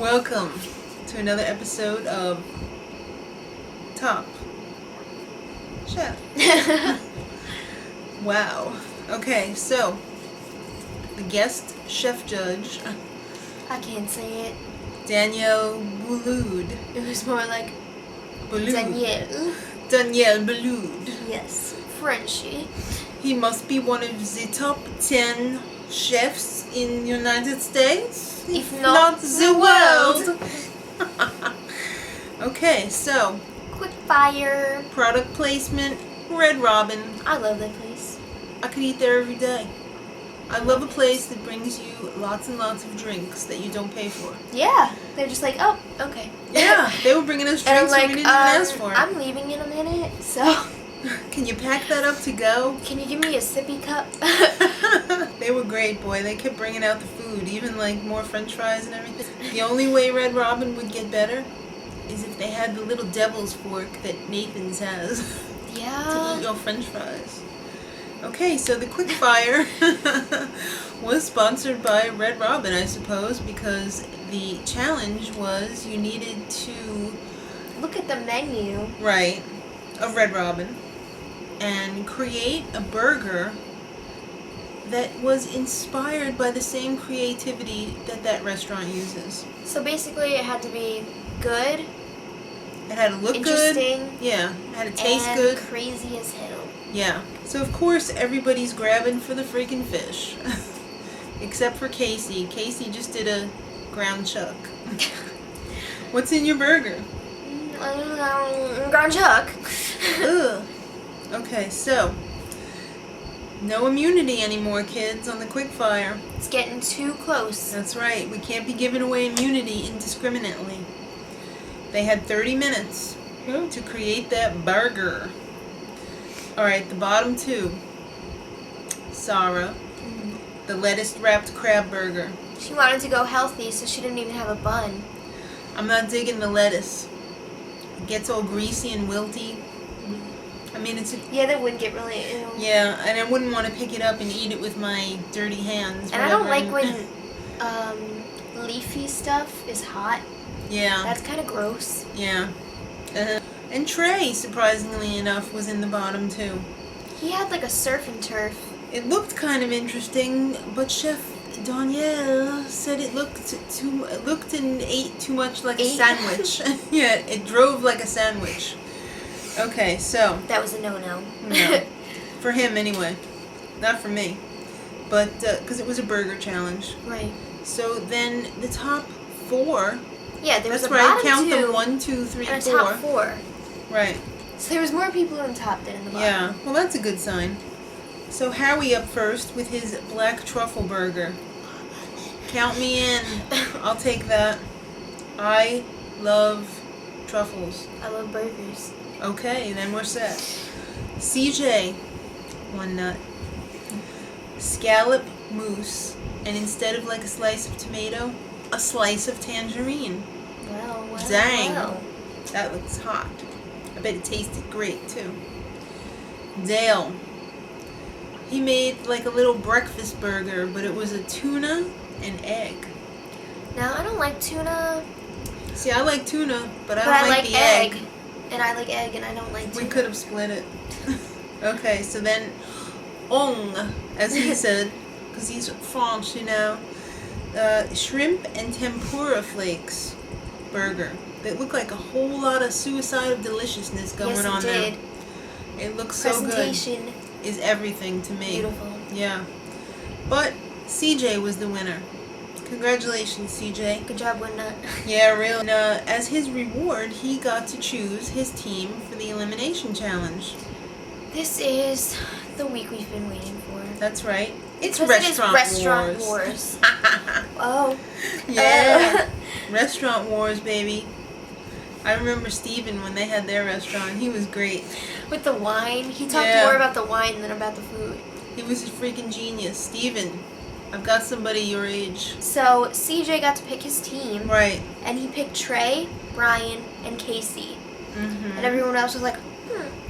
Welcome to another episode of Top Chef. Wow. Okay, so the guest chef judge, I can't say it. Danielle Boulud. It was more like Boulud. Danielle. Boulud. Yes, Frenchy. He must be one of the top 10 chefs in the United States, if not the world. Okay, so Quickfire. product placement, Red Robin. I love that place. I could eat there every day. I love a place that brings you lots and lots of drinks that you don't pay for. Yeah, they're just like, oh, okay. Yeah, they were bringing us And I'm drinks like, we didn't even ask for. I'm leaving in a minute, so Can you pack that up to go? can you give me a sippy cup? They were great, boy. They kept bringing out the food, even like more French fries and everything. The only way Red Robin would get better is if they had the little devil's fork that Nathan's has to Yeah. eat your French fries. Okay, so the Quickfire was sponsored by Red Robin, I suppose, because the challenge was you needed to Look at the menu. write of Red Robin and create a burger that was inspired by the same creativity that that restaurant uses. So basically, it had to be good, It had to look good. interesting, Yeah, it had to taste and good. crazy as hell. Yeah. So of course everybody's grabbing for the freaking fish. Except for Casey. Casey just did a ground chuck. What's in your burger? Ground chuck. Ugh. Okay, so no immunity anymore, kids, on the Quickfire. It's getting too close. That's right. We can't be giving away immunity indiscriminately. They had 30 minutes to create that burger. Alright, the bottom two. Sarah, the lettuce-wrapped crab burger. She wanted to go healthy, so she didn't even have a bun. I'm not digging the lettuce. It gets all greasy and wilty. I mean, it's a... Yeah, that would get really ew. Yeah, and I wouldn't want to pick it up and eat it with my dirty hands. And I don't whatever. like when leafy stuff is hot. Yeah. That's kind of gross. Yeah. And Trey, surprisingly enough, was in the bottom too. He had like a surf and turf. It looked kind of interesting, but Chef Danielle said it looked and ate too much like a sandwich. Yeah, it drove like a sandwich. Okay, so That was a no-no. no, for him anyway, not for me, but because it was a burger challenge. Right. So then the top four. Yeah, there was That's a right. bottom Count two them 1, 2, 3, and a 4. top four. Right. So there was more people in the top than in the bottom. Yeah. Well, that's a good sign. So Howie up first with his black truffle burger. Count me in. I'll take that. I love truffles. I love burgers. Okay, then we're set. CJ, 1 nut. Scallop mousse, and instead of like a slice of tomato, a slice of tangerine. Well, Dang. well. That looks hot. I bet it tasted great too. Dale. He made like a little breakfast burger, but it was a tuna and egg. Now, I don't like tuna, See, I like tuna, but I but don't I like the egg. And I like egg, and I don't like tuna. We could have split it. Okay, so then, ong, as he said, because he's French, you know, shrimp and tempura flakes burger. They look like a whole lot of suicide of deliciousness going Yes, it on did. there. It looks so good. Presentation. Is everything to me. Beautiful. Yeah. But CJ was the winner. Congratulations, CJ. Good job, Wingnut. Yeah, really. And, as his reward, he got to choose his team for the Elimination Challenge. This is the week we've been waiting for. That's right. It's Because Restaurant, it is Restaurant Wars. Wars. Oh. Yeah. Restaurant Wars, baby. I remember Steven when they had their restaurant. He was great. With the wine. He talked Yeah. more about the wine than about the food. He was a freaking genius. Steven, I've got somebody your age. So, CJ got to pick his team. Right. And he picked Trey, Brian, and Casey. Mm-hmm. And everyone else was like,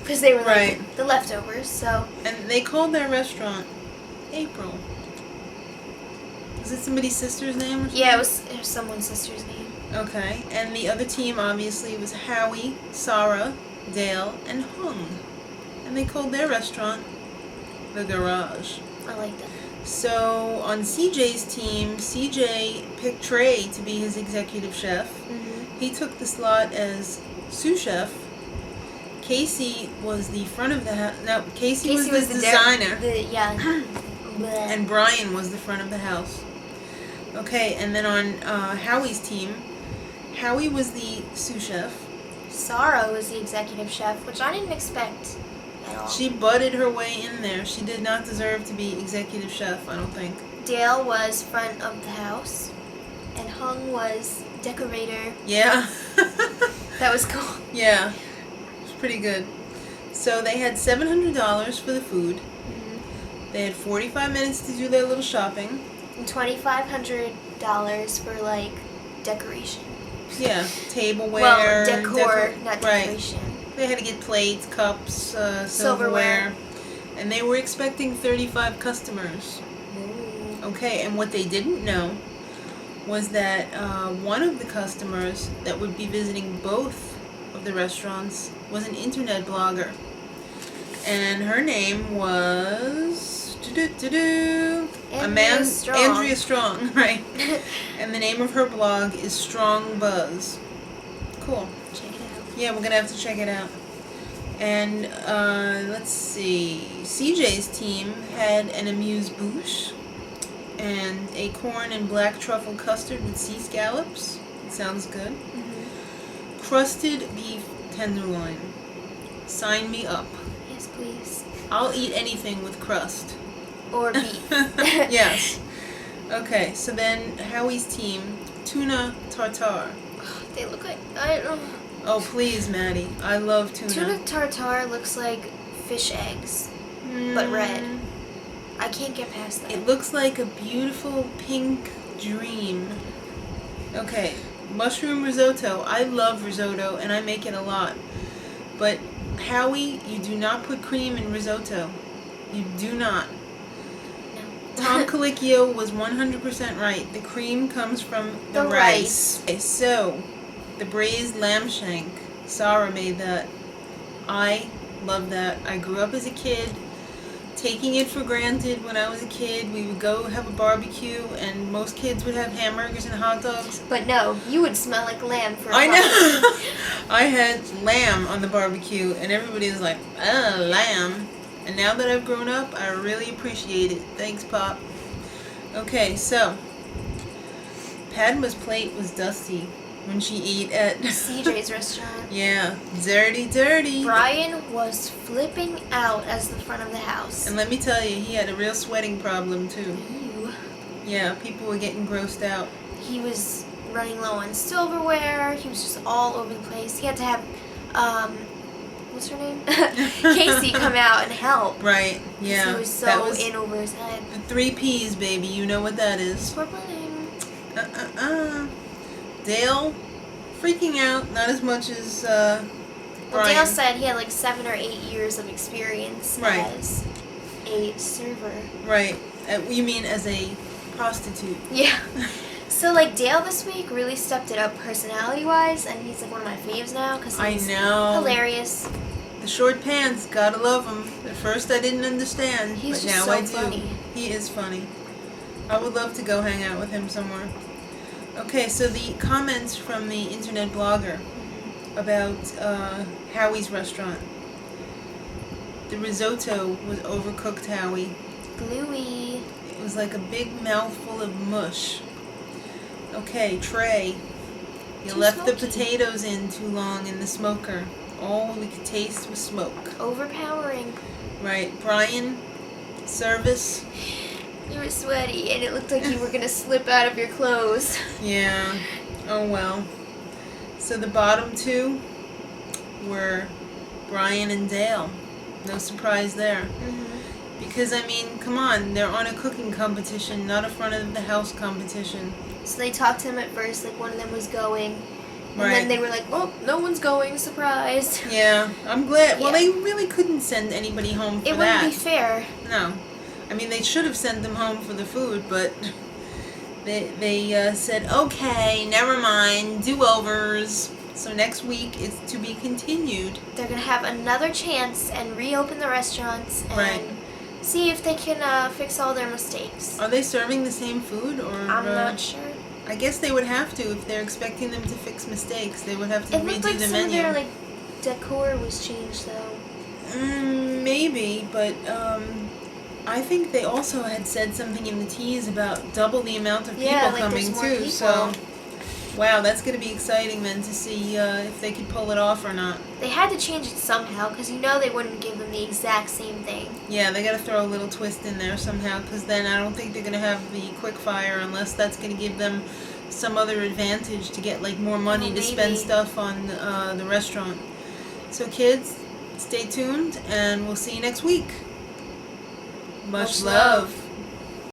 because they were like Right. the leftovers, so. And they called their restaurant April. Is it somebody's sister's name or something? Yeah, it was someone's sister's name. Okay, and the other team obviously was Howie, Sara, Dale, and Hung. And they called their restaurant The Garage. I like that. So on CJ's team, CJ picked Trey to be his executive chef. Mm-hmm. He took the slot as sous chef. Casey was the front of the house. No, Casey was the designer. And Brian was the front of the house. Okay, and then on Howie's team, Howie was the sous chef. Sara was the executive chef, which I didn't expect at all. She butted her way in there. She did not deserve to be executive chef, I don't think. Dale was front of the house, and Hung was decorator. Yeah. That was cool. Yeah. It was pretty good. So they had $700 for the food. Mm-hmm. They had 45 minutes to do their little shopping. And $2,500 for, like, decoration. Yeah, tableware. Well, decor, not decoration. Right. They had to get plates, cups, silverware. And they were expecting 35 customers. Ooh. Okay, and what they didn't know was that one of the customers that would be visiting both of the restaurants was an internet blogger. And her name was... Andrea Strong, right. And the name of her blog is Strong Buzz. Cool. Check it out. Yeah, we're going to have to check it out. And let's see. CJ's team had an amuse-bouche and a corn and black truffle custard with sea scallops. It sounds good. Mm-hmm. Crusted beef tenderloin. Sign me up. Yes, please. I'll eat anything with crust. Or beef. Yes. Okay, so then Howie's team, tuna tartare. They look like, I don't know. Oh, please, Maddie. I love tuna. Tuna tartare looks like fish eggs, but red. I can't get past that. It looks like a beautiful pink dream. Okay, mushroom risotto. I love risotto, and I make it a lot. But, Howie, you do not put cream in risotto. You do not. Tom Colicchio was 100% right. The cream comes from the rice. Okay, so, the braised lamb shank. Sara made that. I love that. I grew up as a kid, taking it for granted when I was a kid. We would go have a barbecue, and most kids would have hamburgers and hot dogs. But no, you would smell like lamb for a I while. know. I had lamb on the barbecue, and everybody was like, lamb. And now that I've grown up, I really appreciate it. Thanks, Pop. Okay, so Padma's plate was dusty when she ate at CJ's restaurant. Yeah, dirty. Brian was flipping out as the front of the house. And let me tell you, he had a real sweating problem too. Ew. Yeah, people were getting grossed out. He was running low on silverware. He was just all over the place. He had to have, what's her name? Casey come out and help. Right, yeah. He was so in over his head. The 3 Ps, baby. You know what that is. We're playing. Dale, freaking out. Not as much as Brian. Well, Dale said he had like 7 or 8 years of experience as a server. Right. You mean as a prostitute. Yeah. So, like, Dale this week really stepped it up personality-wise, and he's, like, one of my faves now, because he's hilarious. The short pants, gotta love him. At first I didn't understand, He's but just now I do. funny. He is funny. I would love to go hang out with him somewhere. Okay, so the comments from the internet blogger about Howie's restaurant. The risotto was overcooked, Howie. Gluey. It was like a big mouthful of mush. Okay, Trey. You left the potatoes in too long in the smoker. All we could taste was smoke. Overpowering. Right. Brian, service. You were sweaty, and it looked like you were going to slip out of your clothes. Yeah. Oh, well. So the bottom 2 were Brian and Dale. No surprise there. Mm-hmm. Because, I mean, come on. They're on a cooking competition, not a front-of-the-house competition. So they talked to him at first, like one of them was going. And Right. then they were like, well, no one's going, surprise. Yeah, I'm glad. Well, Yeah. they really couldn't send anybody home for It that. wouldn't be fair. No. I mean, they should have sent them home for the food, but They said, okay, never mind, do-overs. So next week it's to be continued. They're going to have another chance and reopen the restaurants and Right. see if they can fix all their mistakes. Are they serving the same food, or I'm not sure. I guess they would have to if they're expecting them to fix mistakes. They would have to It looked redo like the some menu. of their decor was changed though. Maybe, but I think they also had said something in the tease about double the amount of people coming there's more too. people. So, wow, that's going to be exciting then to see if they could pull it off or not. They had to change it somehow because they wouldn't give them the exact same thing. Yeah, they got to throw a little twist in there somehow, because then I don't think they're going to have the Quickfire unless that's going to give them some other advantage to get more money to spend maybe. stuff on the restaurant. So kids, stay tuned and we'll see you next week. Much love.